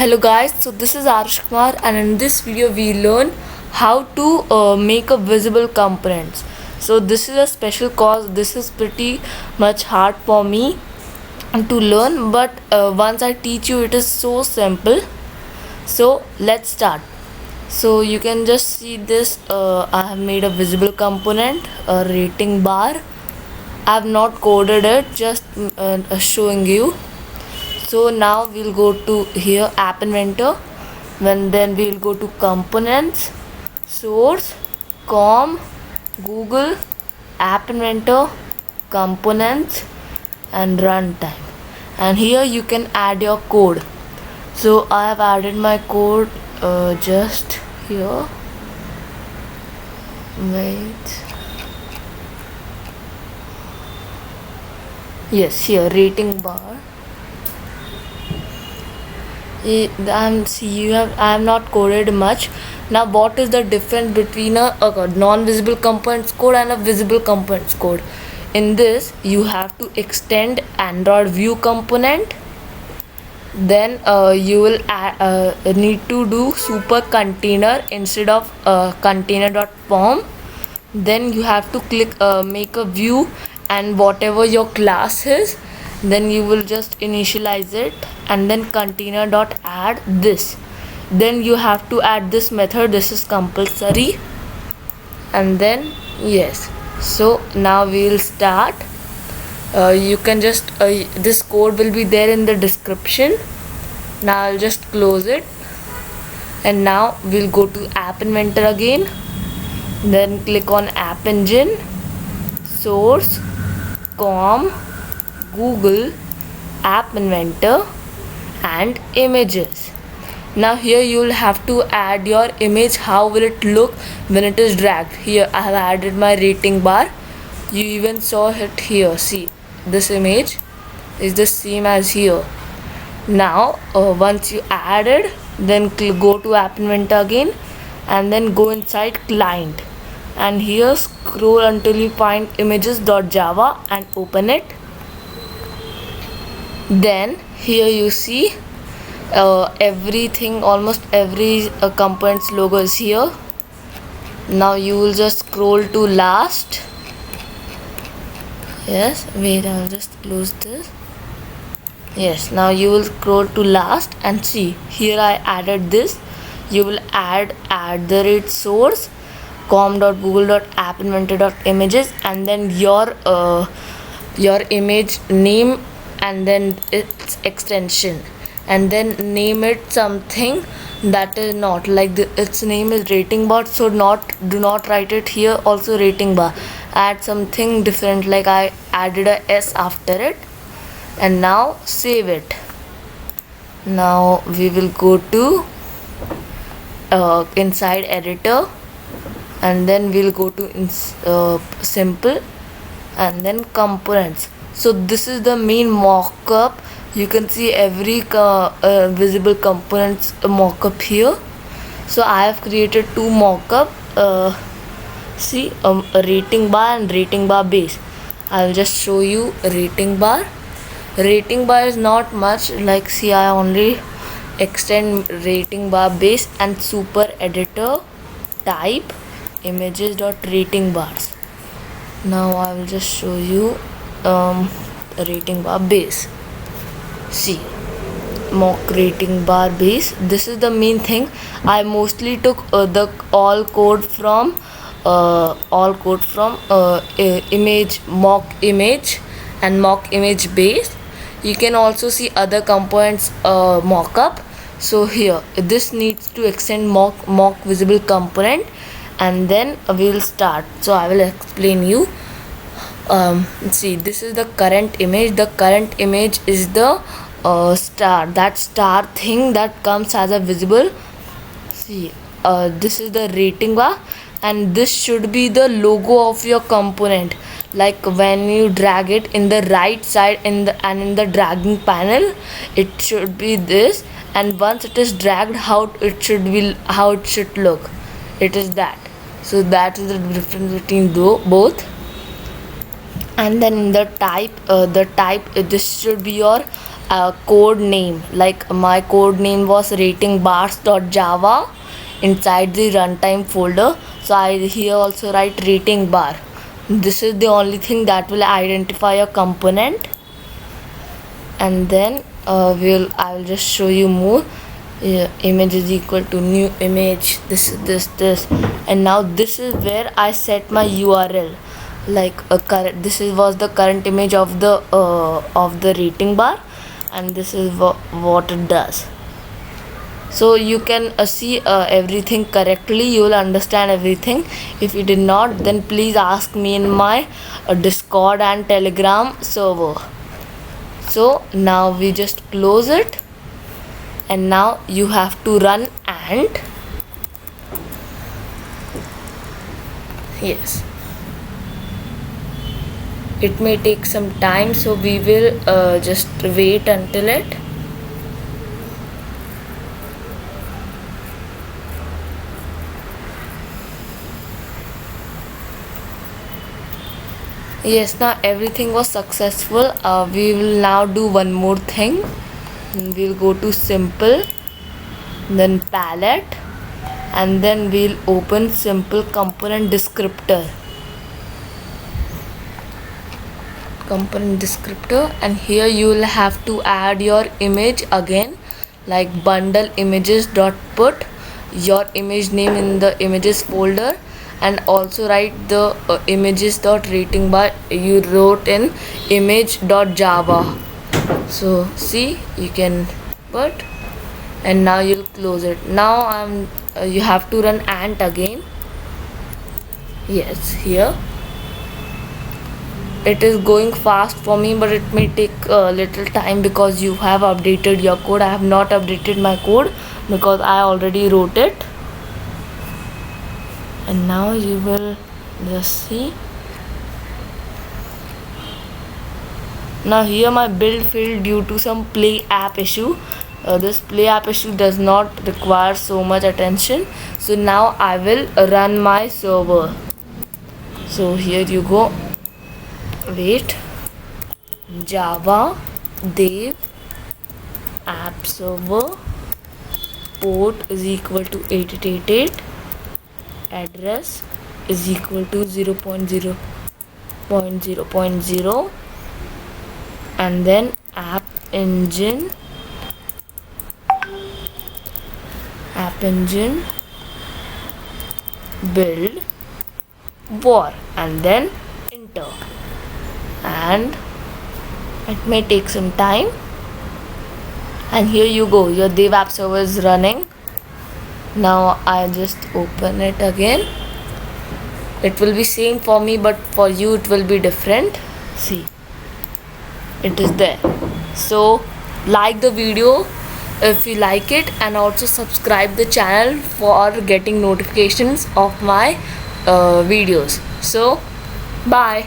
Hello guys, so this is Arush Kumar and in this video we learn how to make a visible components. So this is a special course. This is pretty much hard for me to learn, but once I teach you it is so simple. So let's start. So you can just see this. I have made a visible component, a rating bar. I have not coded it, just showing you. So now we'll go to here App Inventor, then we'll go to Components, Source, Com, Google, App Inventor, Components, and Runtime. And here you can add your code. So I have added my code just here. Wait. Yes, here rating bar. I have not coded much. Now what is the difference between a non-visible components code and a visible components code? In this you have to extend Android view component, then you will need to do super container instead of container.form. Then you have to click make a view and whatever your class is, then you will just initialize it and then container dot add this. Then you have to add this method. This is compulsory. And then yes, so now we will start. You can just this code will be there in the description. Now I'll just close it, and now we'll go to App Inventor again, then click on App Engine, Source, Com, Google, App Inventor, and Images. Now here you will have to add your image. How will it look when it is dragged? Here I have added my rating bar. You even saw it here. See, this image is the same as here. Now once you added, then go to App Inventor again and then go inside Client, and here scroll until you find images.java and open it. Then here you see everything, almost every component's logo is here. Now you will just scroll to last. Yes, wait, I'll just close this. Yes, now you will scroll to last and see here I added this. You will add @ source com.google.appinventor.images and then your image name and then its extension, and then name it something that is not like its name is rating bar, so do not write it here also rating bar. Add something different, like I added a S after it, and now save it. Now we will go to inside editor, and then we'll go to simple and then components. So this is the main mockup. You can see every visible components mockup here. So I have created two mockup. See, a rating bar and rating bar base. I'll just show you rating bar. Rating bar is not much, like see, I only extend rating bar base and super editor type images.rating bars. Now I will just show you rating bar base. See, mock rating bar base. This is the main thing. I mostly took the all code from image, mock image and mock image base. You can also see other components mockup. So here this needs to extend mock visible component, and then we will start. So I will explain you. See, this is the current image. The current image is the star, that star thing that comes as a visible. See, this is the rating bar, and this should be the logo of your component. Like when you drag it in the right side in the dragging panel, it should be this, and once it is dragged, how it should look, it is that. So that is the difference between both. And then in the type, this should be your code name, like my code name was ratingbars.java inside the runtime folder. So I here also write rating bar. This is the only thing that will identify a component. And then I will just show you more. Image is equal to new image, this, and now this is where I set my URL, like this was the current image of the rating bar, and this is what it does. So you can see everything correctly, you will understand everything. If you did not, then please ask me in my Discord and Telegram server. So now we just close it, and now you have to run Ant. Yes, it may take some time, so we will just wait until it. Yes, now everything was successful. We will now do one more thing. We'll go to simple, then palette, and then we'll open simple component descriptor. And here you will have to add your image again, like bundle images dot put your image name in the images folder, and also write the images dot rating bar you wrote in image.java. So see, you can put, and now you'll close it. Now you have to run Ant again. Yes, here it is going fast for me, but it may take a little time because you have updated your code. I have not updated my code because I already wrote it. And now you will just see. Now here my build failed due to some play app issue. This play app issue does not require so much attention. So now I will run my server. So here you go. Wait, Java dev app server, port is equal to 8888, address is equal to 0.0.0.0, and then app engine build war, and then enter. And it may take some time, and here you go, your dev app server is running. Now I just open it again. It will be same for me, but for you it will be different. See, it is there. So like the video if you like it, and also subscribe the channel for getting notifications of my videos. So bye.